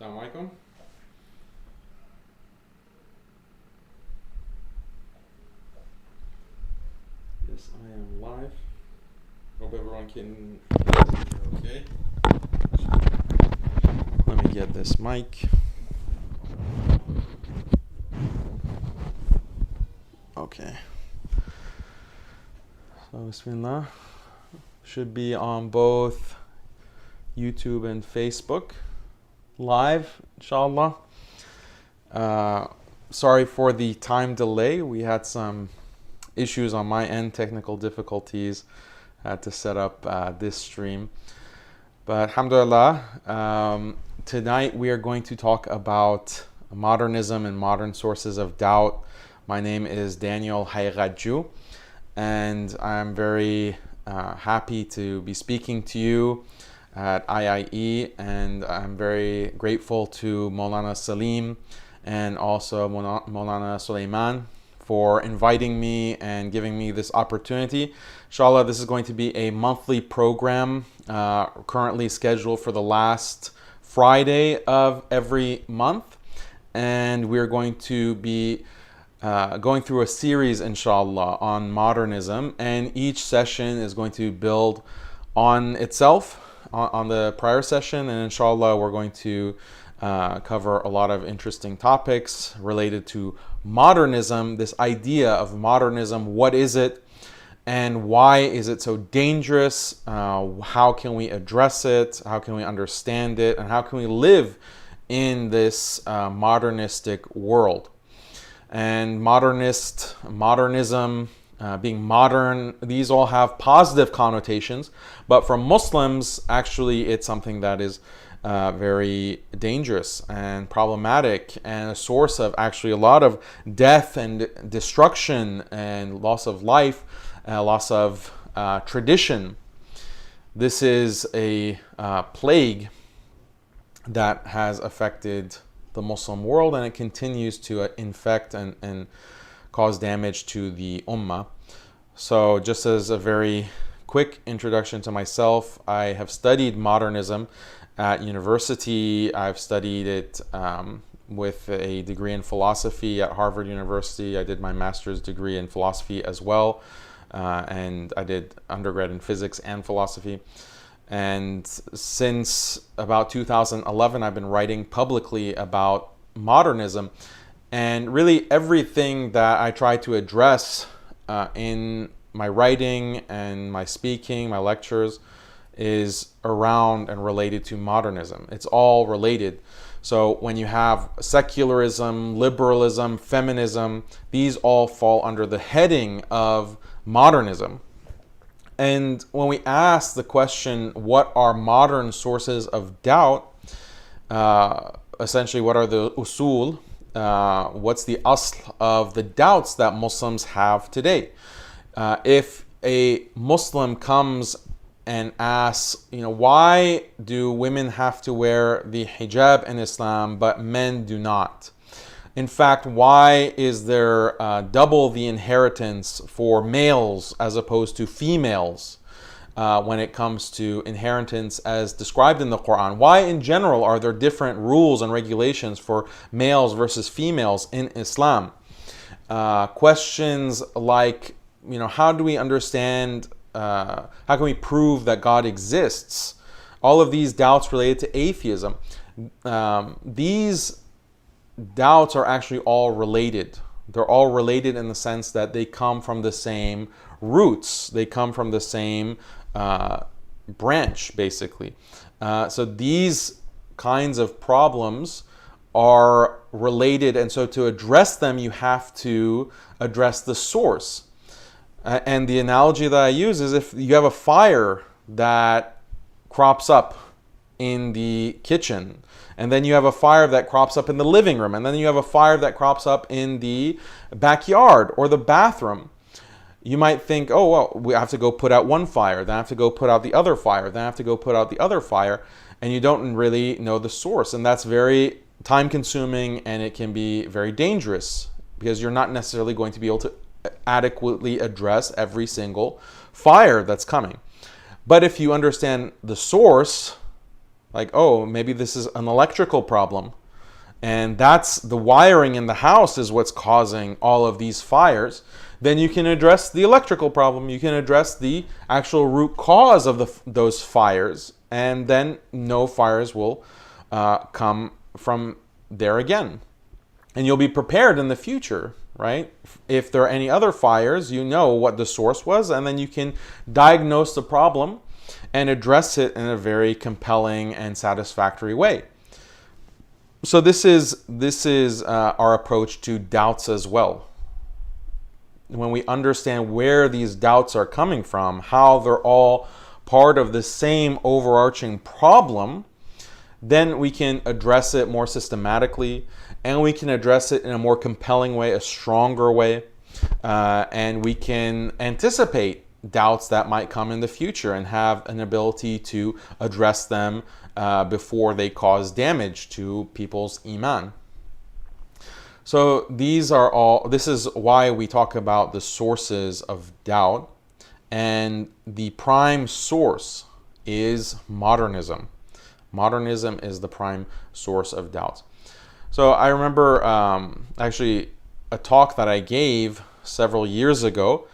Assalamu alaikum. Yes, I am live. Hope everyone can hear okay. Let me get this mic. Okay. So, Bismillah. Should be on both YouTube and Facebook live, inshallah. Sorry for the time delay. We had some issues on my end, technical difficulties. Had to set up this stream. But alhamdulillah, tonight we are going to talk about modernism and modern sources of doubt. My name is Daniel Haqiqatjou, and I'm very happy to be speaking to you at IIE, and I'm very grateful to Maulana Salim and also Maulana Sulaiman for inviting me and giving me this opportunity. Inshallah, this is going to be a monthly program, currently scheduled for the last Friday of every month, and we're going to be going through a series, inshallah, on modernism, and each session is going to build on itself, on the prior session, and inshallah we're going to cover a lot of interesting topics related to modernism, this idea of modernism. What is it and why is it so dangerous? How can we address it? How can we understand it? And how can we live in this modernistic world? And modernism, being modern, these all have positive connotations, but for Muslims, actually, it's something that is very dangerous and problematic, and a source of actually a lot of death and destruction and loss of life, loss of tradition. This is a plague that has affected the Muslim world, and it continues to infect and cause damage to the ummah. So just as a very quick introduction to myself, I have studied modernism at university. I've studied it with a degree in philosophy at Harvard University. I did my master's degree in philosophy as well, and I did undergrad in physics and philosophy. And since about 2011, I've been writing publicly about modernism. And really everything that I try to address in my writing and my speaking, my lectures, is around and related to modernism. It's all related. So when you have secularism, liberalism, feminism, these all fall under the heading of modernism. And when we ask the question, what are modern sources of doubt? Essentially, what are the usul? What's the asl of the doubts that Muslims have today? If a Muslim comes and asks, why do women have to wear the hijab in Islam but men do not? In fact, why is there double the inheritance for males as opposed to females when it comes to inheritance as described in the Quran? Why in general are there different rules and regulations for males versus females in Islam? Questions like, how do we understand, how can we prove that God exists? All of these doubts related to atheism. These doubts are actually all related. They're all related in the sense that they come from the same roots. They come from the same branch, basically. So these kinds of problems are related, and so to address them, you have to address the source. And the analogy that I use is if you have a fire that crops up in the kitchen, and then you have a fire that crops up in the living room, and then you have a fire that crops up in the backyard or the bathroom. You might think, oh, well, we have to go put out one fire, then I have to go put out the other fire, then I have to go put out the other fire, and you don't really know the source. And that's very time consuming, and it can be very dangerous because you're not necessarily going to be able to adequately address every single fire that's coming. But if you understand the source, like, oh, maybe this is an electrical problem, and that's the wiring in the house is what's causing all of these fires, then you can address the electrical problem. You can address the actual root cause of those fires, and then no fires will come from there again. And you'll be prepared in the future, right? If there are any other fires, you know what the source was, and then you can diagnose the problem and address it in a very compelling and satisfactory way. So this is our approach to doubts as well. When we understand where these doubts are coming from, how they're all part of the same overarching problem, then we can address it more systematically, and we can address it in a more compelling way, a stronger way, and we can anticipate doubts that might come in the future and have an ability to address them before they cause damage to people's iman. So this is why we talk about the sources of doubt, and the prime source is modernism. Modernism is the prime source of doubt. So I remember actually a talk that I gave several years ago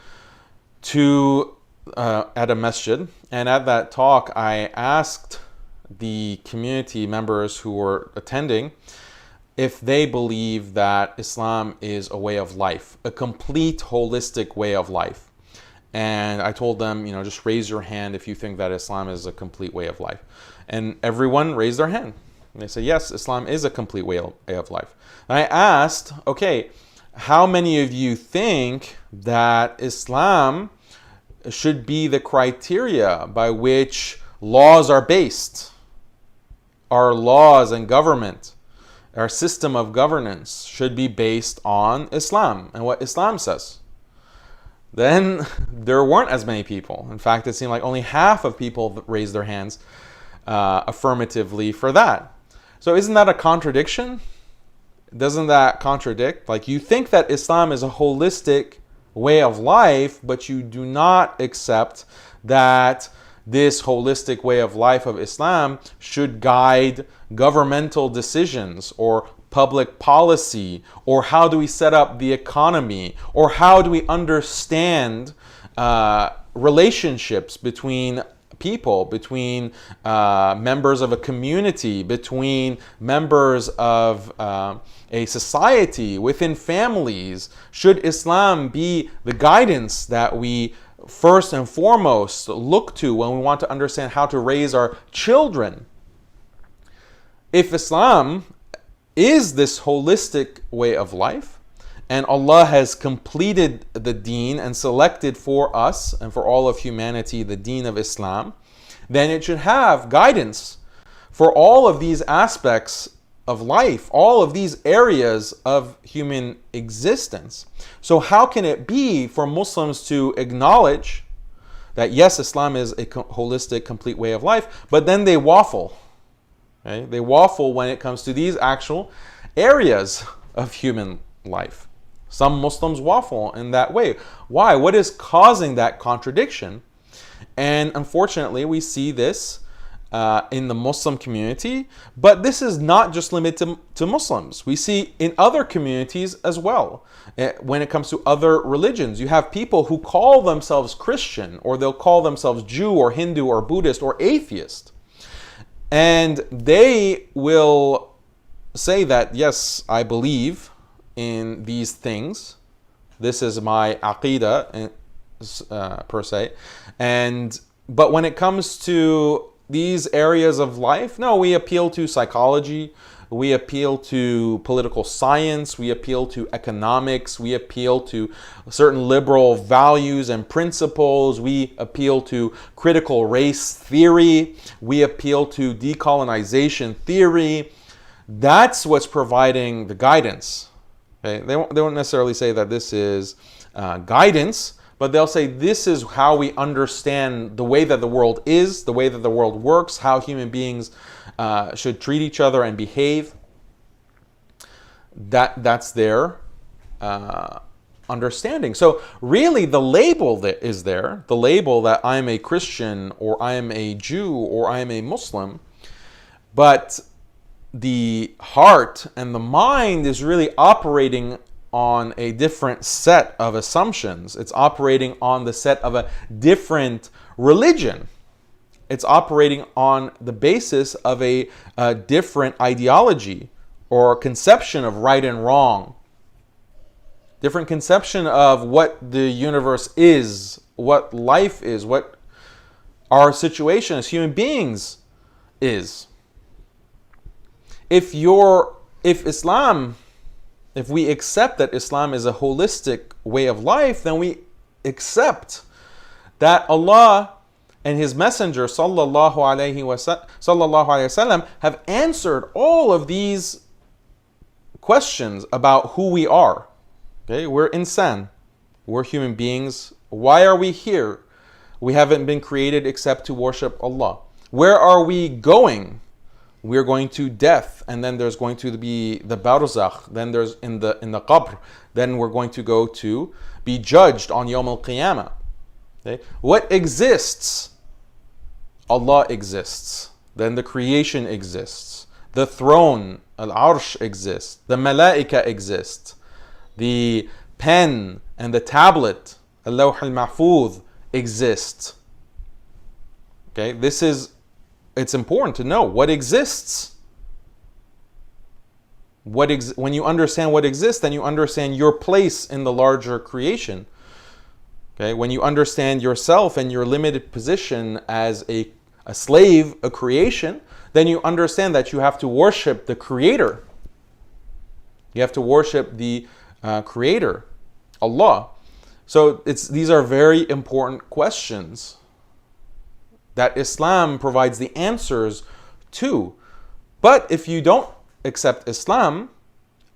at a masjid, and at that talk I asked the community members who were attending if they believe that Islam is a way of life, a complete holistic way of life. And I told them, just raise your hand if you think that Islam is a complete way of life. And everyone raised their hand. And they said, yes, Islam is a complete way of life. And I asked, okay, how many of you think that Islam should be the criteria by which laws are based? Our laws and government, our system of governance should be based on Islam and what Islam says. Then there weren't as many people. In fact, it seemed like only half of people raised their hands affirmatively for that. So isn't that a contradiction? Doesn't that contradict? Like, you think that Islam is a holistic way of life, but you do not accept that this holistic way of life of Islam should guide governmental decisions or public policy, or how do we set up the economy, or how do we understand relationships between people, between members of a community, between members of a society, within families. Should Islam be the guidance that we first and foremost look to when we want to understand how to raise our children? If Islam is this holistic way of life, and Allah has completed the deen and selected for us and for all of humanity the deen of Islam, then it should have guidance for all of these aspects of life, all of these areas of human existence. So how can it be for Muslims to acknowledge that yes, Islam is a holistic, complete way of life, but then they waffle? Okay? They waffle when it comes to these actual areas of human life. Some Muslims waffle in that way. Why? What is causing that contradiction? And unfortunately, we see this in the Muslim community, but this is not just limited to Muslims. We see in other communities as well. When it comes to other religions, you have people who call themselves Christian, or they'll call themselves Jew or Hindu or Buddhist or atheist. And they will say that, yes, I believe in these things. This is my aqidah per se. But when it comes to these areas of life, no, we appeal to psychology, we appeal to political science, we appeal to economics, we appeal to certain liberal values and principles, we appeal to critical race theory, we appeal to decolonization theory. That's what's providing the guidance. Okay? They won't necessarily say that this is guidance, but they'll say this is how we understand the way that the world is, the way that the world works, how human beings should treat each other and behave. That's their understanding. So really the label that is there, the label that I'm a Christian or I am a Jew or I am a Muslim, But the heart and the mind is really operating on a different set of assumptions. It's operating on the set of a different religion. It's operating on the basis of a different ideology or conception of right and wrong. Different conception of what the universe is, what life is, what our situation as human beings is. If we accept that Islam is a holistic way of life, then we accept that Allah and His Messenger sallallahu alaihi wasallam have answered all of these questions about who we are. Okay, we're insan, we're human beings. Why are we here? We haven't been created except to worship Allah. Where are we going? We're going to death, and then there's going to be the barzakh, then there's in the qabr, then we're going to go to be judged on Yawm al-Qiyamah. Okay? What exists? Allah exists. Then the creation exists. The throne, al-arsh, exists. The malaika exist. The pen and the tablet, al-lawh al-mahfuz, exist. Okay, it's important to know what exists. When you understand what exists, then you understand your place in the larger creation. Okay, when you understand yourself and your limited position as a slave, a creation, then you understand that you have to worship the Creator. You have to worship the Creator, Allah. So these are very important questions that Islam provides the answers to. But if you don't accept Islam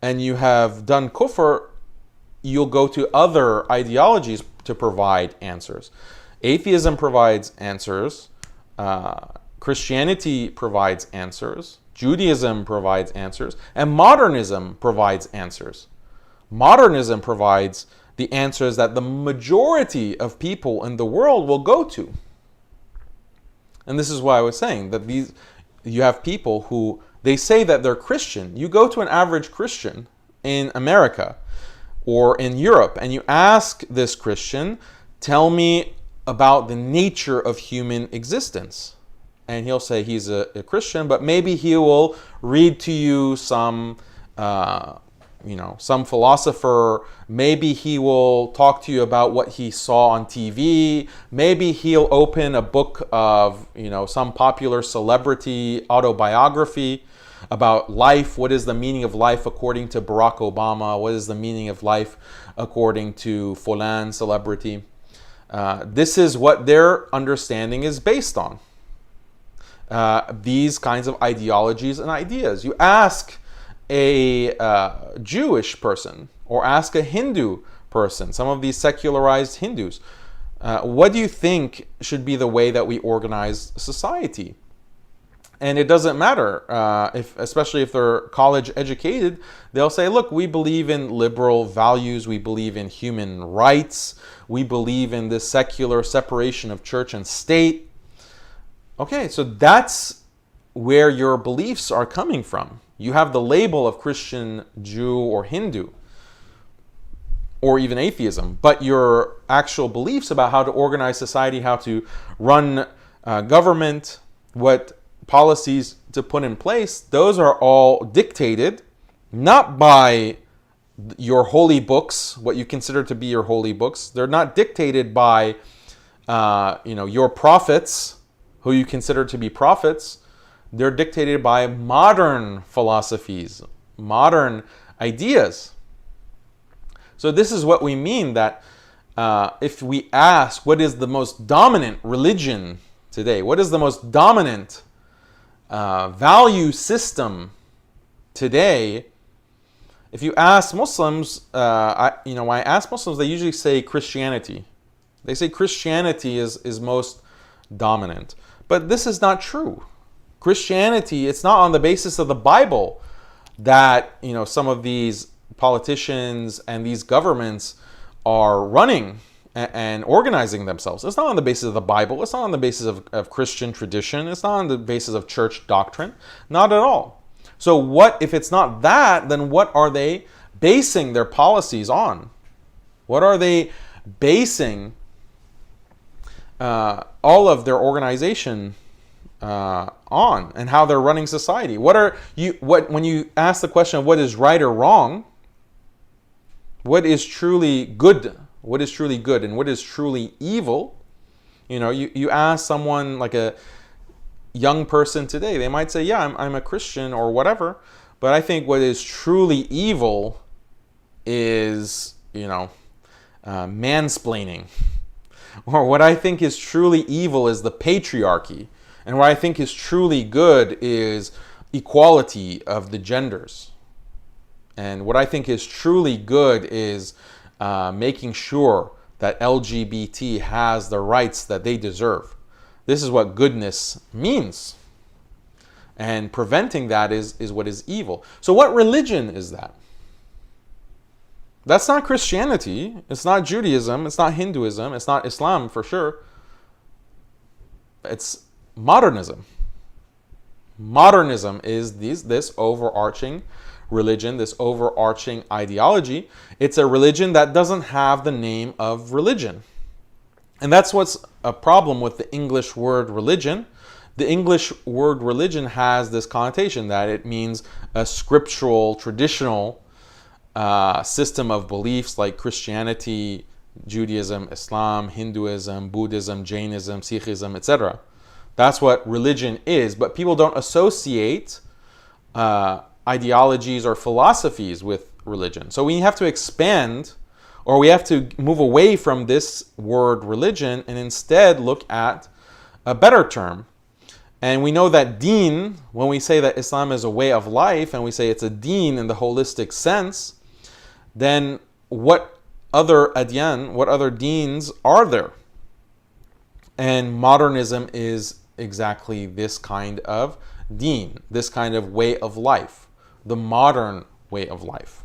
and you have done kufr, you'll go to other ideologies to provide answers. Atheism provides answers. Christianity provides answers. Judaism provides answers. And modernism provides answers. Modernism provides the answers that the majority of people in the world will go to. And this is why I was saying that you have people who, they say that they're Christian. You go to an average Christian in America or in Europe and you ask this Christian, tell me about the nature of human existence. And he'll say he's a Christian, but maybe he will read to you some philosopher. Maybe he will talk to you about what he saw on TV. Maybe he'll open a book of, some popular celebrity autobiography about life. What is the meaning of life according to Barack Obama? What is the meaning of life according to Fulan celebrity? This is what their understanding is based on. These kinds of ideologies and ideas. You ask a Jewish person or ask a Hindu person, some of these secularized Hindus, what do you think should be the way that we organize society? And it doesn't matter, especially if they're college educated, they'll say, look, we believe in liberal values, we believe in human rights, we believe in this secular separation of church and state. Okay, so that's where your beliefs are coming from. You have the label of Christian, Jew, or Hindu, or even atheism, but your actual beliefs about how to organize society, how to run government, what policies to put in place, those are all dictated not by your holy books, what you consider to be your holy books. They're not dictated by your prophets, who you consider to be prophets. They're dictated by modern philosophies, modern ideas. So this is what we mean that if we ask what is the most dominant religion today, what is the most dominant value system today, if you ask Muslims, when I ask Muslims, they usually say Christianity. They say Christianity is most dominant. But this is not true. Christianity, it's not on the basis of the Bible that some of these politicians and these governments are running and organizing themselves. It's not on the basis of the Bible. It's not on the basis of Christian tradition. It's not on the basis of church doctrine. Not at all. So what, if it's not that, then what are they basing their policies on? What are they basing all of their organization on, and how they're running society? When you ask the question of what is right or wrong, what is truly good? What is truly good and what is truly evil? You ask someone like a young person today, they might say, yeah, I'm a Christian or whatever, but I think what is truly evil is, mansplaining. Or what I think is truly evil is the patriarchy. And what I think is truly good is equality of the genders. And what I think is truly good is making sure that LGBT has the rights that they deserve. This is what goodness means. And preventing that is what is evil. So what religion is that? That's not Christianity. It's not Judaism. It's not Hinduism. It's not Islam for sure. It's modernism. Modernism is this overarching religion, this overarching ideology. It's a religion that doesn't have the name of religion. And that's what's a problem with the English word religion. The English word religion has this connotation that it means a scriptural, traditional system of beliefs like Christianity, Judaism, Islam, Hinduism, Buddhism, Jainism, Sikhism, etc. That's what religion is. But people don't associate ideologies or philosophies with religion. So we have to expand, or we have to move away from this word religion and instead look at a better term. And we know that deen, when we say that Islam is a way of life and we say it's a deen in the holistic sense, then what other adyan, what other deens are there? And modernism is exactly this kind of deen, this kind of way of life, the modern way of life.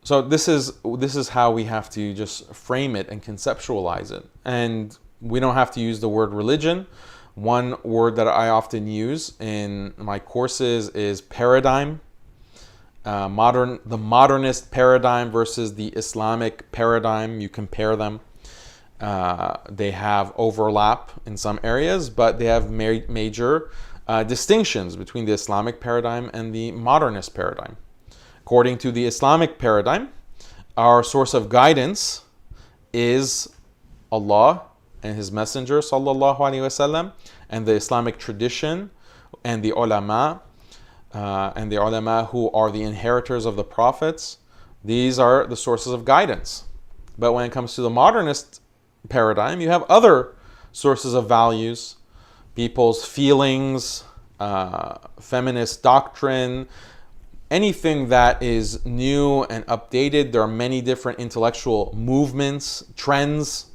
So this is how we have to just frame it and conceptualize it. And we don't have to use the word religion. One word that I often use in my courses is paradigm. The modernist paradigm versus the Islamic paradigm. You compare them. They have overlap in some areas, but they have major distinctions between the Islamic paradigm and the modernist paradigm. According to the Islamic paradigm, our source of guidance is Allah and His Messenger sallallahu alaihi wasallam, and the Islamic tradition, and the ulama, who are the inheritors of the prophets. These are the sources of guidance. But when it comes to the modernist paradigm, you have other sources of values, people's feelings, feminist doctrine, anything that is new and updated. There are many different intellectual movements, trends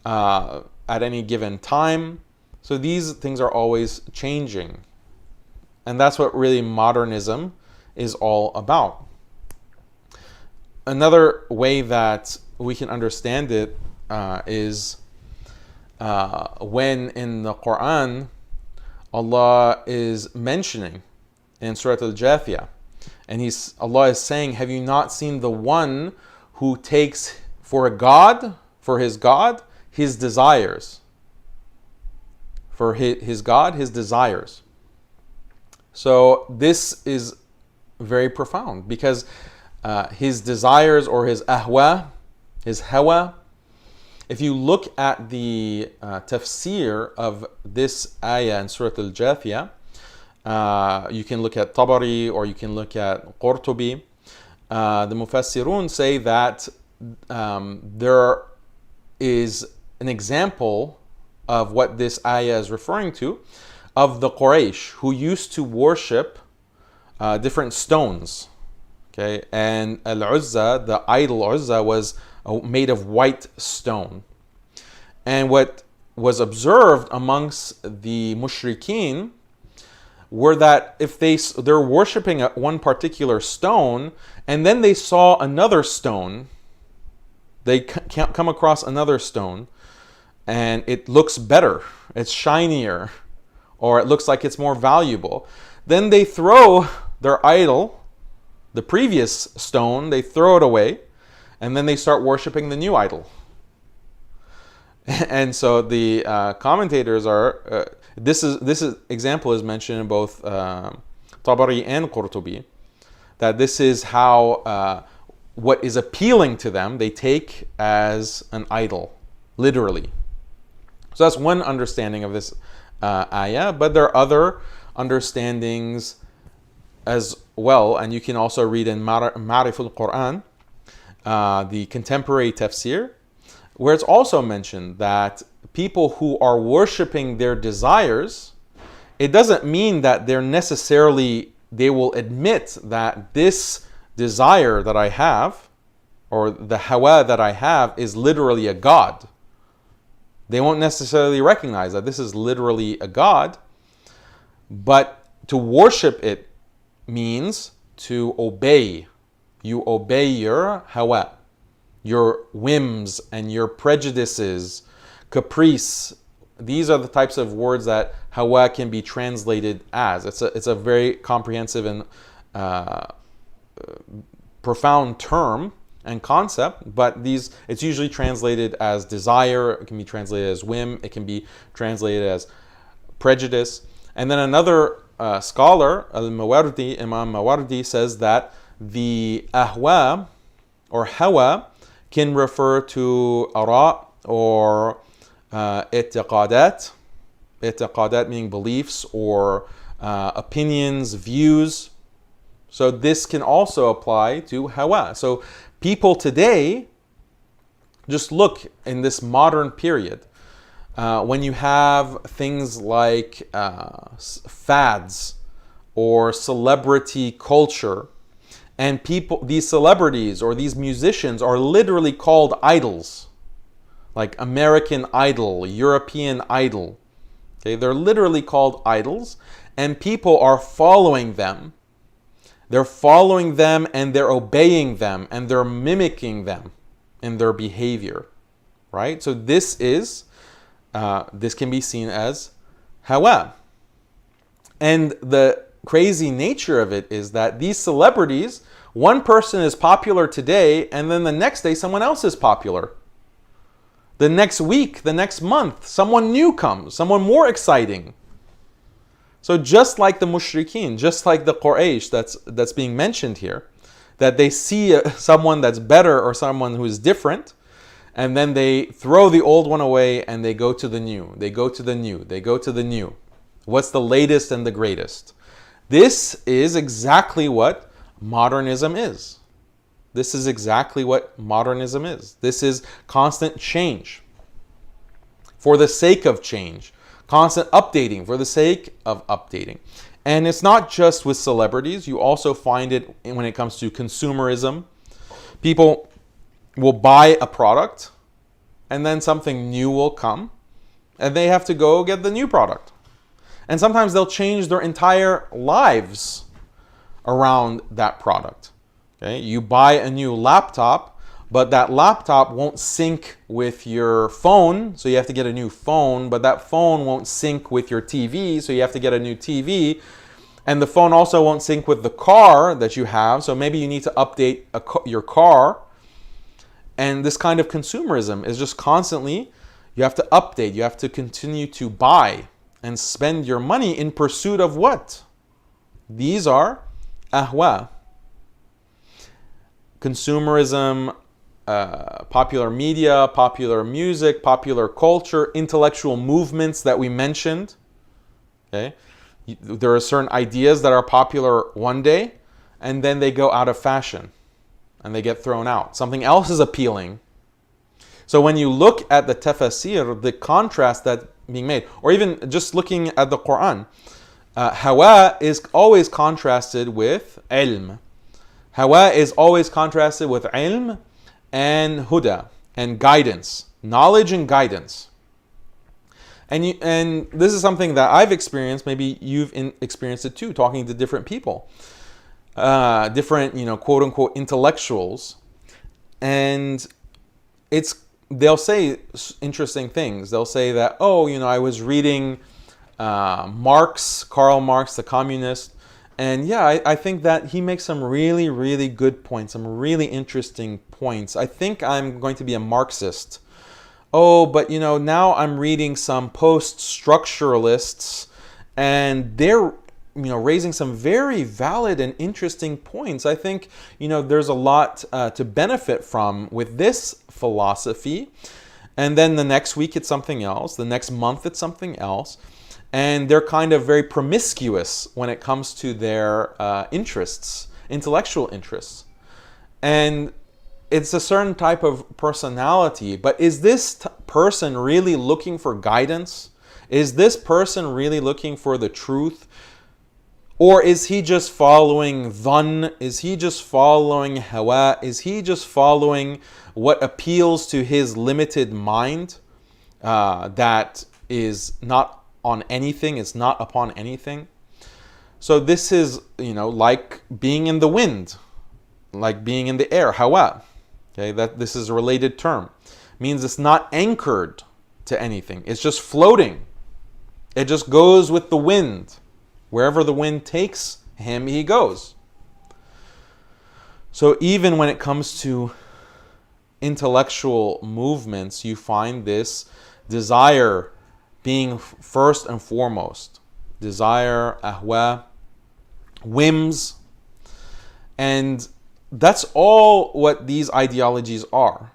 at any given time. So these things are always changing. And that's what really modernism is all about. Another way that we can understand it is when in the Quran, Allah is mentioning in Surah Al-Jathiyah, and Allah is saying, have you not seen the one who takes for his God, his desires? For his God, his desires. So this is very profound, because his desires, or his ahwa, his hawa, if you look at the tafsir of this ayah in Surah Al-Jathiyah, you can look at Tabari or you can look at Qurtubi. The Mufassirun say that there is an example of what this ayah is referring to, of the Quraysh who used to worship different stones. Okay, and Al-Uzza, the idol Uzza, was made of white stone. And what was observed amongst the mushrikeen were that if they're worshiping one particular stone, and then they saw another stone they can't come across another stone and it looks better, it's shinier, or it looks like it's more valuable. Then they throw their idol, the previous stone, they throw it away, and then they start worshiping the new idol. And so the commentators are, this example is mentioned in both Tabari and Qurtubi, that this is how what is appealing to them, they take as an idol, literally. So that's one understanding of this ayah, but there are other understandings as well, and you can also read in Ma'rif al-Quran, the contemporary tafsir, where it's also mentioned that people who are worshipping their desires, it doesn't mean that they will admit that this desire that I have, or the hawa that I have, is literally a god. They won't necessarily recognize that this is literally a god, but to worship it means to obey. You obey your hawa, your whims and your prejudices, caprice. These are the types of words that hawa can be translated as. It's a very comprehensive and profound term and concept, but it's usually translated as desire, it can be translated as whim, it can be translated as prejudice. And then another scholar, Imam Mawardi, says that the ahwa or hawa can refer to ara or i'tiqadat. I'tiqadat meaning beliefs or opinions, views. So this can also apply to hawa. So people today, just look in this modern period, when you have things like fads or celebrity culture, and these celebrities or these musicians are literally called idols, like American Idol, European Idol. Okay, they're literally called idols, and people are following them. They're following them and they're obeying them and they're mimicking them in their behavior, right? So this can be seen as hawa. And the crazy nature of it is that these celebrities, one person is popular today and then the next day someone else is popular. The next week, the next month, someone new comes, someone more exciting. So just like the mushrikeen, just like the Quraysh that's being mentioned here, that they see someone that's better or someone who is different, and then they throw the old one away and they go to the new. They go to the new. They go to the new. What's the latest and the greatest? This is exactly what modernism is. This is exactly what modernism is. This is constant change for the sake of change. Constant updating for the sake of updating. And it's not just with celebrities. You also find it when it comes to consumerism. People will buy a product and then something new will come and they have to go get the new product. And sometimes they'll change their entire lives around that product. Okay? You buy a new laptop, but that laptop won't sync with your phone, so you have to get a new phone, but that phone won't sync with your TV, so you have to get a new TV. And the phone also won't sync with the car that you have, so maybe you need to update your car. And this kind of consumerism is just constantly, you have to update, you have to continue to buy and spend your money in pursuit of what? These are ahwa. Consumerism, popular media, popular music, popular culture, intellectual movements that we mentioned. Okay, there are certain ideas that are popular one day, and then they go out of fashion, and they get thrown out. Something else is appealing. So when you look at the tafsir, the contrast that's being made, or even just looking at the Quran, hawa is always contrasted with ilm. Hawa is always contrasted with ilm and huda, and guidance, knowledge and guidance. And this is something that I've experienced, maybe you've experienced it too, talking to different people, different, quote unquote intellectuals. And they'll say interesting things. They'll say that, oh, I was reading Karl Marx, the communist, and yeah, I think that he makes some really, really good points, some really interesting points. I think I'm going to be a Marxist. Oh, but now I'm reading some post-structuralists, and they're raising some very valid and interesting points. I think there's a lot to benefit from with this philosophy. And then the next week it's something else. The next month it's something else. And they're kind of very promiscuous when it comes to their interests, intellectual interests. And it's a certain type of personality. But is this person really looking for guidance? Is this person really looking for the truth? Or is he just following dhann? Is he just following hawa? Is he just following what appeals to his limited mind that is not on anything, it's not upon anything? So this is, like being in the wind, like being in the air, hawa. Okay, that this is a related term. Means it's not anchored to anything. It's just floating. It just goes with the wind. Wherever the wind takes him, he goes. So even when it comes to intellectual movements, you find this desire being first and foremost. Desire, ahwa, whims. And that's all what these ideologies are.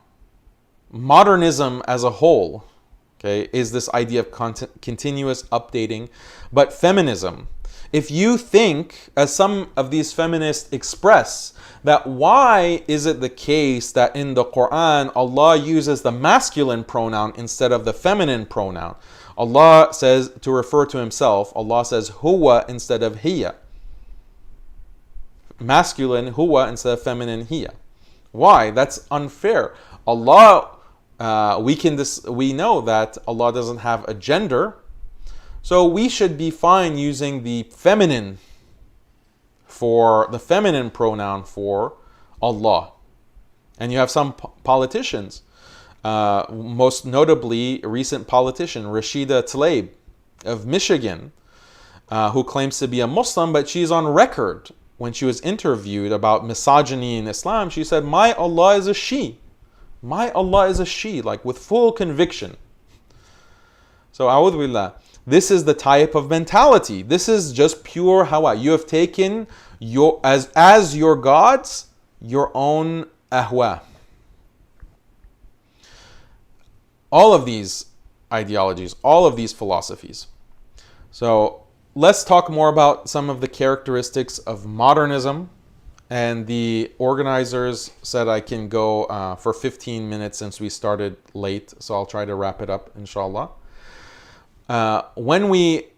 Modernism as a whole, okay, is this idea of continuous updating. But feminism, if you think, as some of these feminists express, that why is it the case that in the Quran Allah uses the masculine pronoun instead of the feminine pronoun? Allah says, to refer to himself, Allah says huwa instead of hiya. Masculine huwa instead of feminine hiya. Why? That's unfair. Allah, we know that Allah doesn't have a gender, so we should be fine using the feminine pronoun for Allah. And you have some politicians, most notably a recent politician, Rashida Tlaib of Michigan, who claims to be a Muslim, but she's on record when she was interviewed about misogyny in Islam. She said, my Allah is a she. My Allah is a she, like with full conviction. So, a'udhu billah. This is the type of mentality. This is just pure hawa. You have taken as your gods, your own ahwa. All of these ideologies, all of these philosophies. So let's talk more about some of the characteristics of modernism. And the organizers said I can go for 15 minutes since we started late. So I'll try to wrap it up, inshallah. When we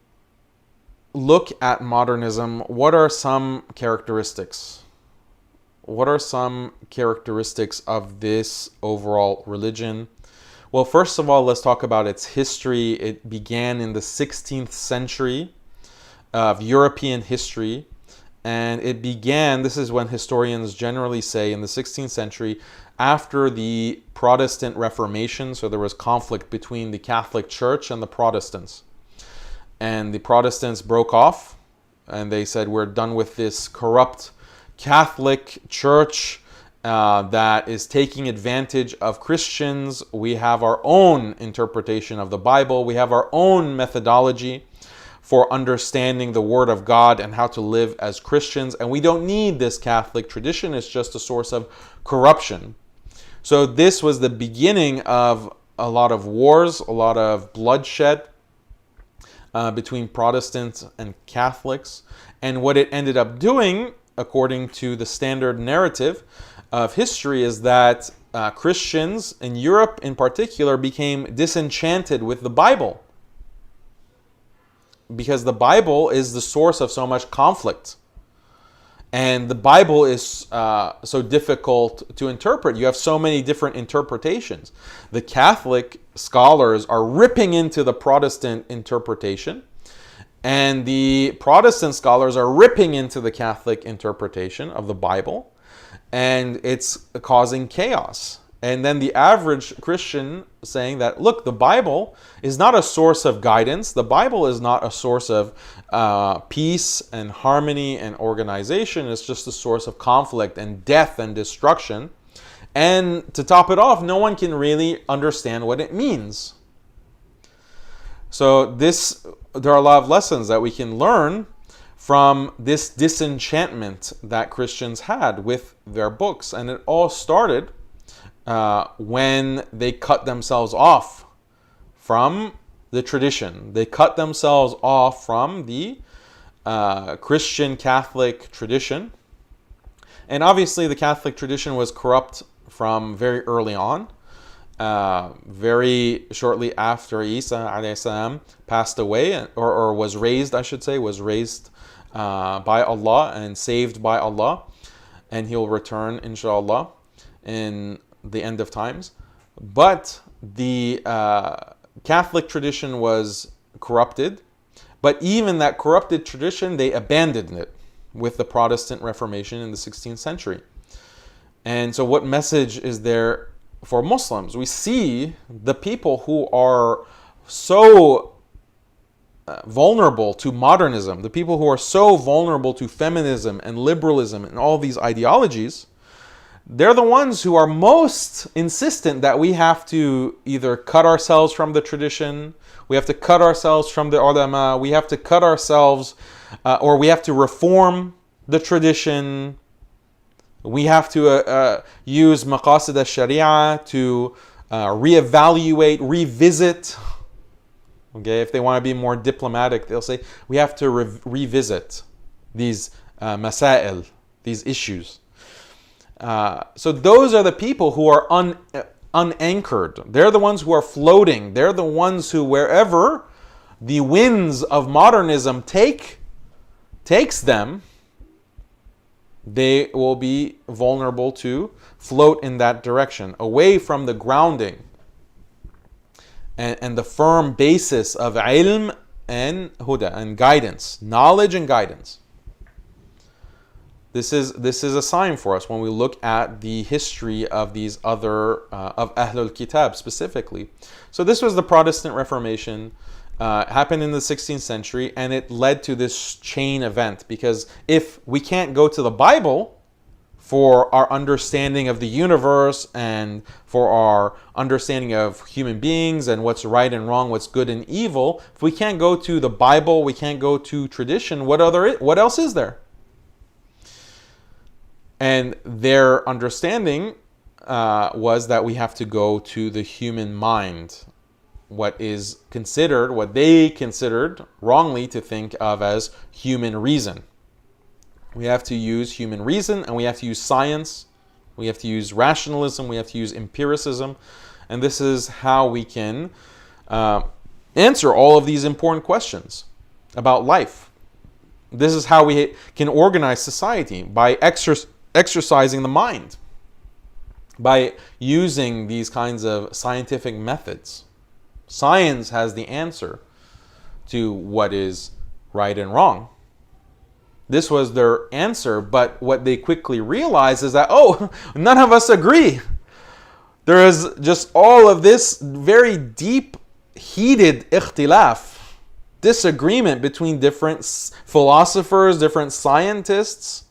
look at modernism, what are some characteristics? What are some characteristics of this overall religion? Well, first of all, let's talk about its history. It began in the 16th century of European history. And it began, this is when historians generally say, in the 16th century, after the Protestant Reformation. So there was conflict between the Catholic Church and the Protestants. And the Protestants broke off, and they said, we're done with this corrupt Catholic Church that is taking advantage of Christians. We have our own interpretation of the Bible. We have our own methodology for understanding the Word of God and how to live as Christians. And we don't need this Catholic tradition. It's just a source of corruption. So this was the beginning of a lot of wars, a lot of bloodshed between Protestants and Catholics. And what it ended up doing, according to the standard narrative of history, is that Christians in Europe in particular became disenchanted with the Bible, because the Bible is the source of so much conflict. And the Bible is so difficult to interpret. You have so many different interpretations. The Catholic scholars are ripping into the Protestant interpretation, and the Protestant scholars are ripping into the Catholic interpretation of the Bible, and it's causing chaos. And then the average Christian saying that, look, the Bible is not a source of guidance. The Bible is not a source of peace and harmony and organization. It's just a source of conflict and death and destruction. And to top it off, no one can really understand what it means. So there are a lot of lessons that we can learn from this disenchantment that Christians had with their books. And it all started when they cut themselves off from the tradition. They cut themselves off from the Christian Catholic tradition. And obviously the Catholic tradition was corrupt from very early on. Very shortly after Isa alayhi salam passed away, or was raised, I should say, was raised by Allah and saved by Allah. And he'll return, inshallah, in the end of times. But the Catholic tradition was corrupted. But even that corrupted tradition, they abandoned it with the Protestant Reformation in the 16th century. And so what message is there for Muslims? We see the people who are so vulnerable to modernism, the people who are so vulnerable to feminism and liberalism and all these ideologies, they're the ones who are most insistent that we have to either cut ourselves from the tradition, we have to cut ourselves from the ulama, we have to cut ourselves, or we have to reform the tradition, we have to use maqasid al-sharia to reevaluate, revisit. Okay, if they want to be more diplomatic, they'll say we have to revisit these masail, these issues. So those are the people who are unanchored. They're the ones who are floating. They're the ones who, wherever the winds of modernism takes them, they will be vulnerable to float in that direction, away from the grounding and the firm basis of ilm and huda, and guidance, knowledge and guidance. This is a sign for us when we look at the history of these other, of Ahlul Kitab specifically. So this was the Protestant Reformation, happened in the 16th century, and it led to this chain event, because if we can't go to the Bible for our understanding of the universe and for our understanding of human beings and what's right and wrong, what's good and evil, if we can't go to the Bible, we can't go to tradition, what else is there? And their understanding was that we have to go to the human mind, what they considered wrongly to think of as human reason. We have to use human reason, and we have to use science, we have to use rationalism, we have to use empiricism, and this is how we can answer all of these important questions about life. This is how we can organize society, by exercising the mind, by using these kinds of scientific methods. Science has the answer to what is right and wrong. This was their answer, but what they quickly realized is that, none of us agree. There is just all of this very deep, heated ikhtilaf, disagreement between different philosophers, different scientists.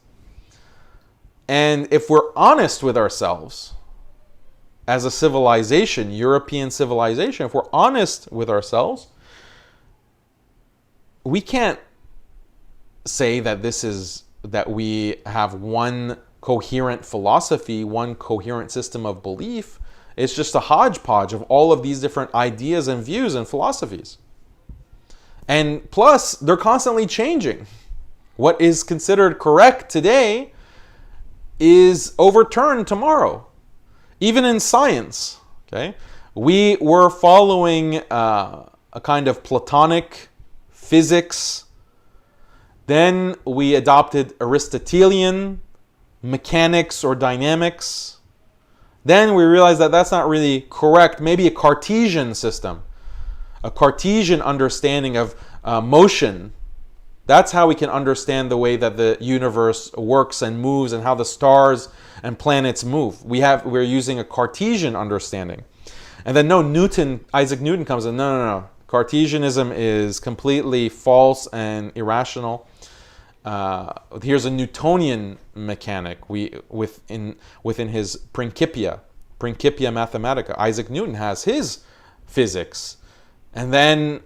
And if we're honest with ourselves, as a civilization, European civilization, if we're honest with ourselves, we can't say that we have one coherent philosophy, one coherent system of belief. It's just a hodgepodge of all of these different ideas and views and philosophies. And plus, they're constantly changing. What is considered correct today is overturned tomorrow. Even in science, okay? We were following a kind of Platonic physics. Then we adopted Aristotelian mechanics or dynamics. Then we realized that that's not really correct. Maybe a Cartesian system, a Cartesian understanding of motion That's how we can understand the way that the universe works and moves and how the stars and planets move. We're using a Cartesian understanding. And then Isaac Newton comes in, no. Cartesianism is completely false and irrational. Here's a Newtonian mechanic. Within his Principia Mathematica, Isaac Newton has his physics. And then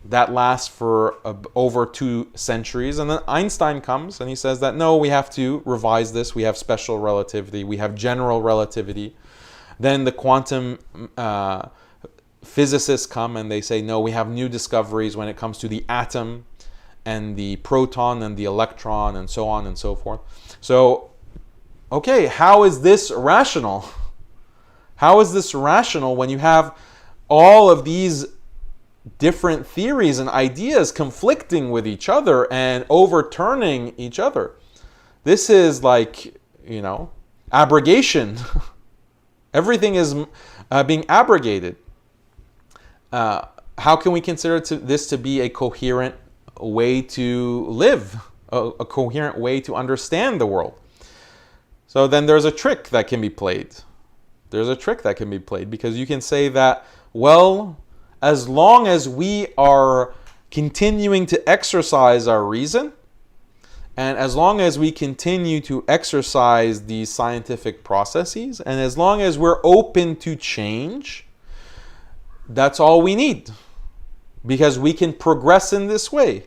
that lasts for over 2 centuries. And then Einstein comes and he says that, no, we have to revise this. We have special relativity. We have general relativity. Then the quantum physicists come and they say, no, we have new discoveries when it comes to the atom and the proton and the electron and so on and so forth. So, okay, how is this rational? How is this rational when you have all of these different theories and ideas conflicting with each other and overturning each other? This is like, abrogation. Everything is being abrogated. How can we consider this to be a coherent way to live, a coherent way to understand the world? So then there's a trick that can be played. Because you can say that, well, as long as we are continuing to exercise our reason, and as long as we continue to exercise these scientific processes, and as long as we're open to change, that's all we need. Because we can progress in this way.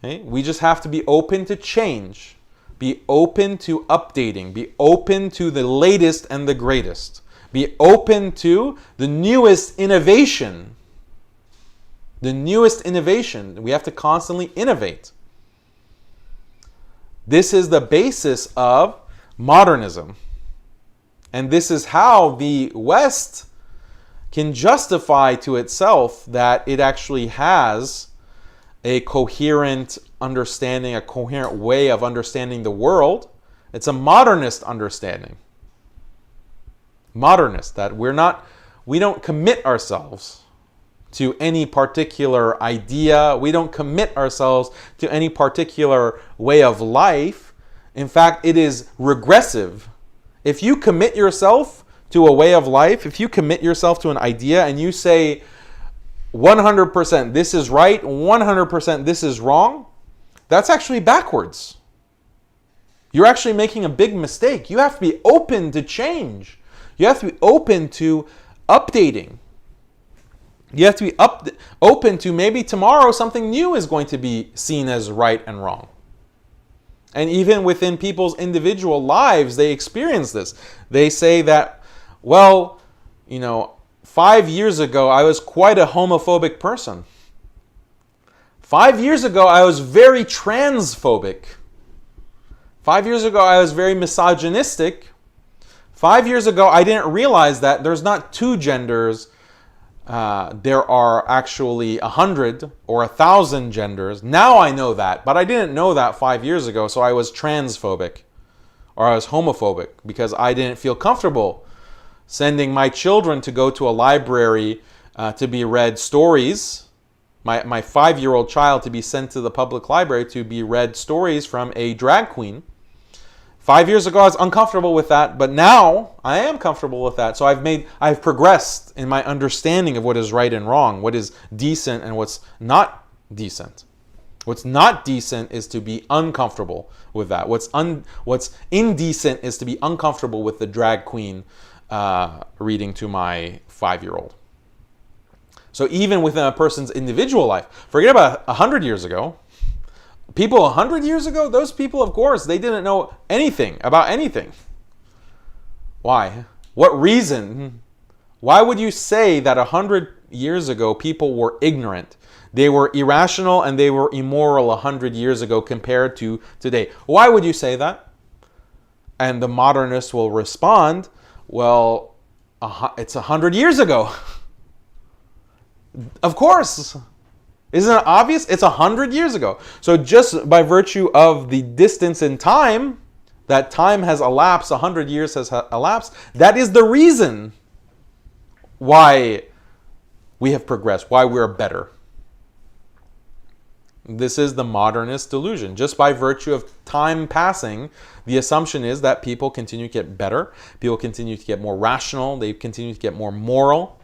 Okay? We just have to be open to change. Be open to updating. Be open to the latest and the greatest. Be open to the newest innovation. The newest innovation. We have to constantly innovate. This is the basis of modernism. And this is how the West can justify to itself that it actually has a coherent understanding, a coherent way of understanding the world. It's a modernist understanding. Modernist, that we don't commit ourselves to any particular idea. We don't commit ourselves to any particular way of life. In fact, it is regressive. If you commit yourself to a way of life, if you commit yourself to an idea and you say 100% this is right, 100% this is wrong, that's actually backwards. You're actually making a big mistake. You have to be open to change. You have to be open to updating. You have to be open to maybe tomorrow something new is going to be seen as right and wrong. And even within people's individual lives, they experience this. They say that, well, 5 years ago, I was quite a homophobic person. 5 years ago, I was very transphobic. 5 years ago, I was very misogynistic. 5 years ago, I didn't realize that there's not 2 genders. There are actually 100 or 1,000 genders. Now I know that, but I didn't know that 5 years ago, so I was transphobic or I was homophobic because I didn't feel comfortable sending my children to go to a library to be read stories. My 5-year-old child to be sent to the public library to be read stories from a drag queen. 5 years ago, I was uncomfortable with that, but now I am comfortable with that. So I've progressed in my understanding of what is right and wrong, what is decent and what's not decent. What's not decent is to be uncomfortable with that. What's indecent is to be uncomfortable with the drag queen reading to my 5-year-old. So even within a person's individual life, forget about 100 years ago. People 100 years ago, those people, of course, they didn't know anything about anything. Why? What reason? Why would you say that 100 years ago people were ignorant? They were irrational and they were immoral 100 years ago compared to today. Why would you say that? And the modernist will respond, well, it's 100 years ago. Of course. Isn't it obvious? It's 100 years ago. So just by virtue of the distance in time, that time has elapsed, 100 years has elapsed, that is the reason why we have progressed, why we're better. This is the modernist delusion. Just by virtue of time passing, the assumption is that people continue to get better, people continue to get more rational, they continue to get more moral,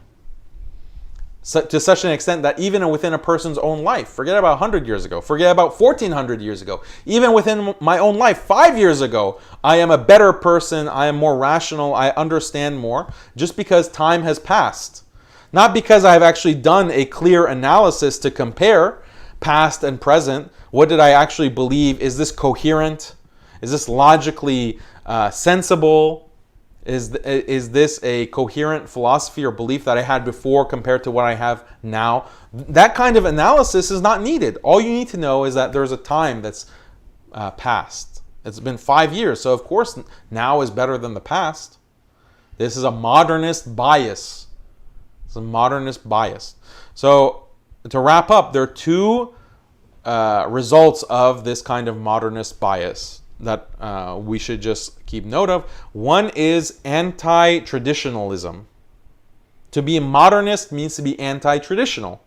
to such an extent that even within a person's own life, forget about 100 years ago, forget about 1400 years ago, even within my own life 5 years ago, I am a better person, I am more rational, I understand more, just because time has passed. Not because I've actually done a clear analysis to compare past and present. What did I actually believe? Is this coherent? Is this logically sensible? Is this a coherent philosophy or belief that I had before compared to what I have now? That kind of analysis is not needed. All you need to know is that there's a time that's passed. It's been 5 years, so of course now is better than the past. This is a modernist bias. It's a modernist bias. So to wrap up, there are two results of this kind of modernist bias that we should just keep note of. One is anti-traditionalism. To be a modernist means to be anti-traditional.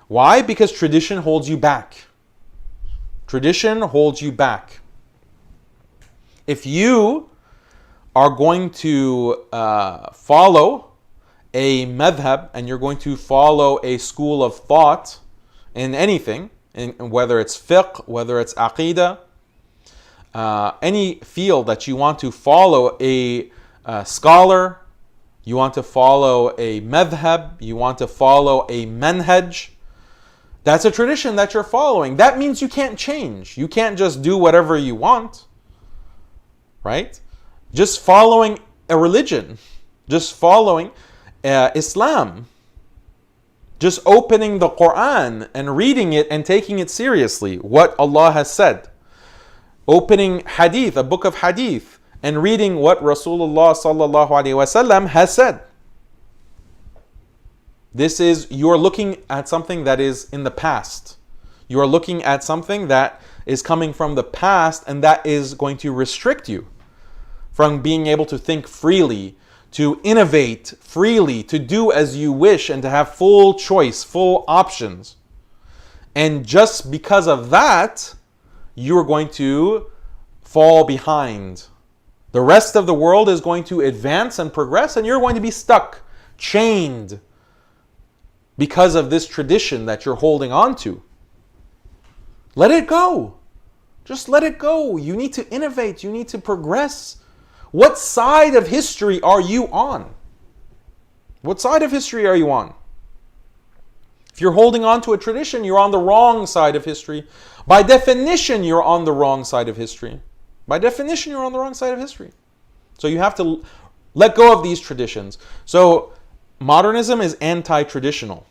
Why? Because tradition holds you back. Tradition holds you back. If you are going to follow a madhab and you're going to follow a school of thought in anything, whether it's fiqh, whether it's aqidah, any field that you want to follow a scholar, you want to follow a madhab, you want to follow a manhaj, that's a tradition that you're following. That means you can't change. You can't just do whatever you want, right? Just following a religion, just following Islam, just opening the Quran and reading it and taking it seriously, what Allah has said. Opening hadith, a book of hadith, and reading what Rasulullah sallallahu alaihi wasallam has said. This is, you're looking at something that is in the past. You are looking at something that is coming from the past, and that is going to restrict you from being able to think freely, to innovate freely, to do as you wish, and to have full choice, full options. And just because of that, you're going to fall behind. The rest of the world is going to advance and progress, and you're going to be stuck, chained, because of this tradition that you're holding on to. Let it go. Just let it go. You need to innovate. You need to progress. What side of history are you on? What side of history are you on? If you're holding on to a tradition, you're on the wrong side of history. By definition, you're on the wrong side of history. By definition, you're on the wrong side of history. So you have to let go of these traditions. So modernism is anti-traditional.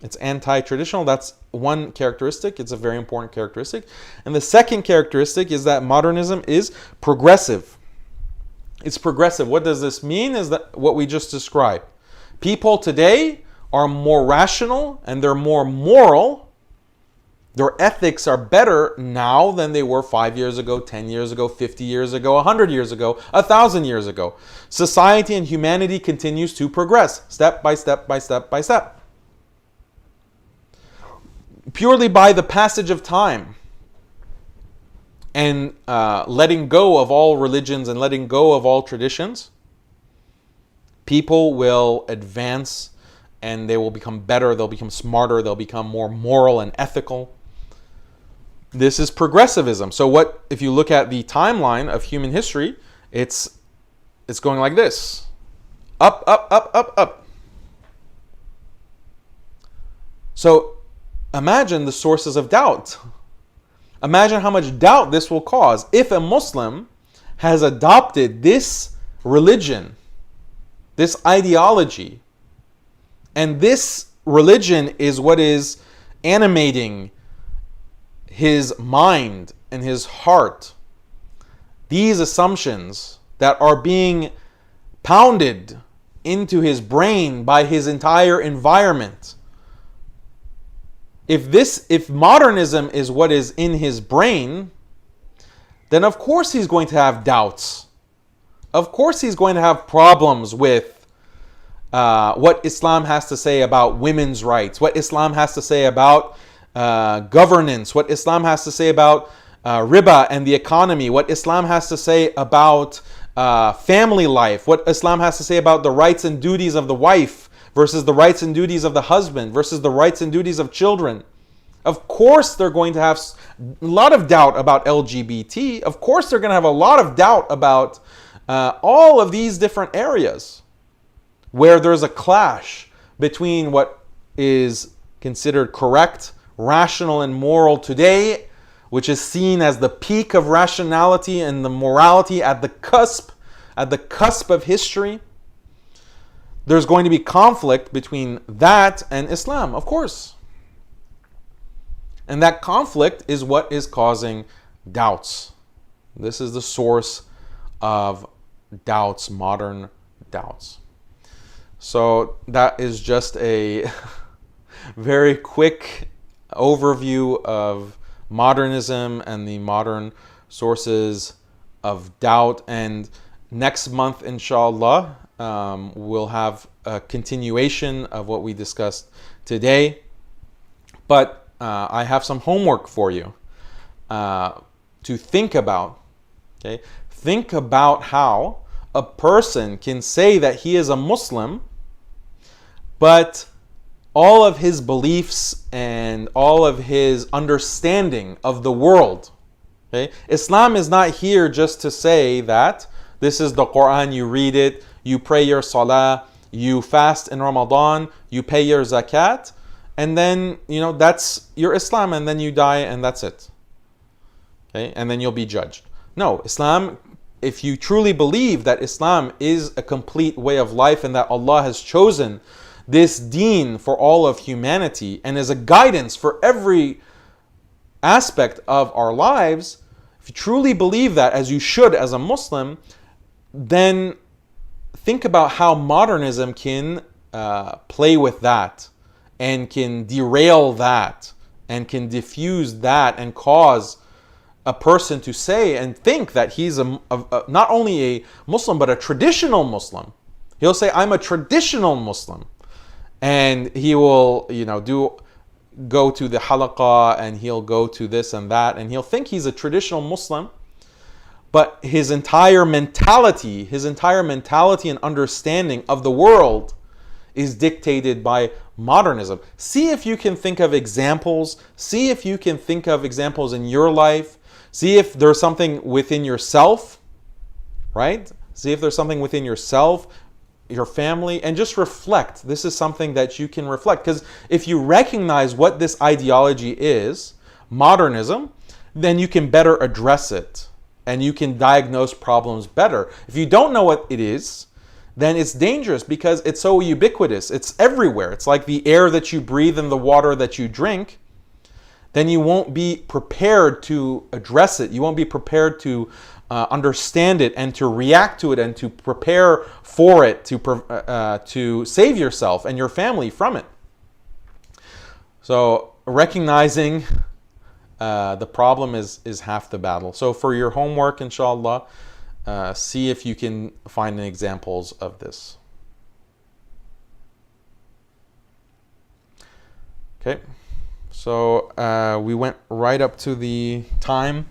It's anti-traditional. That's one characteristic. It's a very important characteristic. And the second characteristic is that modernism is progressive. It's progressive. What does this mean? Is that what we just described. People today are more rational and they're more moral. Their ethics are better now than they were 5 years ago, 10 years ago, 50 years ago, 100 years ago, 1,000 years ago. Society and humanity continues to progress, step by step by step by step. Purely by the passage of time and letting go of all religions and letting go of all traditions, people will advance and they will become better, they'll become smarter, they'll become more moral and ethical. This is progressivism. So what if you look at the timeline of human history, it's going like this. Up, up, up, up, up. So imagine the sources of doubt. Imagine how much doubt this will cause if a Muslim has adopted this religion, this ideology, and this religion is what is animating his mind and his heart. These assumptions that are being pounded into his brain by his entire environment. If modernism is what is in his brain, then of course he's going to have doubts. Of course he's going to have problems with what Islam has to say about women's rights, what Islam has to say about governance, what Islam has to say about riba and the economy, what Islam has to say about family life, what Islam has to say about the rights and duties of the wife versus the rights and duties of the husband versus the rights and duties of children. Of course they're going to have a lot of doubt about LGBT. Of course they're going to have a lot of doubt about all of these different areas where there's a clash between what is considered correct, rational, and moral today, which is seen as the peak of rationality and the morality at the cusp of history. There's going to be conflict between that and Islam, of course. And that conflict is what is causing doubts. This is the source of doubts, modern doubts. So that is just a very quick overview of modernism and the modern sources of doubt. And next month, inshallah, we'll have a continuation of what we discussed today. But I have some homework for you to think about. Okay? Think about how a person can say that he is a Muslim, but all of his beliefs and all of his understanding of the world. Okay? Islam is not here just to say that this is the Quran, you read it, you pray your salah, you fast in Ramadan, you pay your zakat, and then, that's your Islam, and then you die, and that's it. Okay? And then you'll be judged. No, Islam, if you truly believe that Islam is a complete way of life and that Allah has chosen this deen for all of humanity and is a guidance for every aspect of our lives, if you truly believe that, as you should as a Muslim, then think about how modernism can play with that and can derail that and can diffuse that and cause a person to say and think that he's not only a Muslim but a traditional Muslim. He'll say, I'm a traditional Muslim. And he will, go to the halaqah and he'll go to this and that and he'll think he's a traditional Muslim, but his entire mentality and understanding of the world is dictated by modernism. See if you can think of examples. See if you can think of examples in your life. See if there's something within yourself, right? See if there's something within yourself, your family, and just reflect. This is something that you can reflect, because if you recognize what this ideology is, modernism, then you can better address it and you can diagnose problems better. If you don't know what it is, then it's dangerous because it's so ubiquitous. It's everywhere. It's like the air that you breathe and the water that you drink. Then you won't be prepared to address it. You won't be prepared to understand it and to react to it and to prepare for it, to save yourself and your family from it. So recognizing the problem is half the battle. So for your homework, inshallah, see if you can find examples of this. Okay, so we went right up to the time.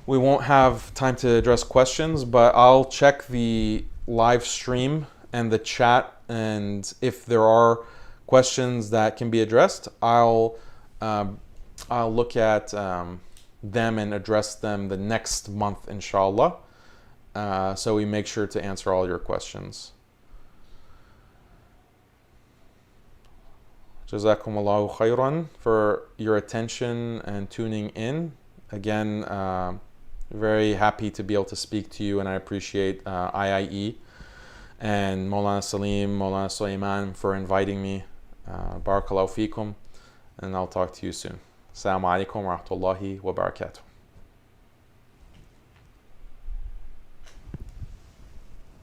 We won't have time to address questions, but I'll check the live stream and the chat, and if there are questions that can be addressed, I'll look at them and address them the next month, inshallah. So we make sure to answer all your questions. Jazakumullahu khairan for your attention and tuning in. Again, very happy to be able to speak to you, and I appreciate IIE and Maulana Salim, Maulana Sulaiman for inviting me. Barakallahu feekum, and I'll talk to you soon. Assalamu alaikum wa rahmatullahi wa barakatuh.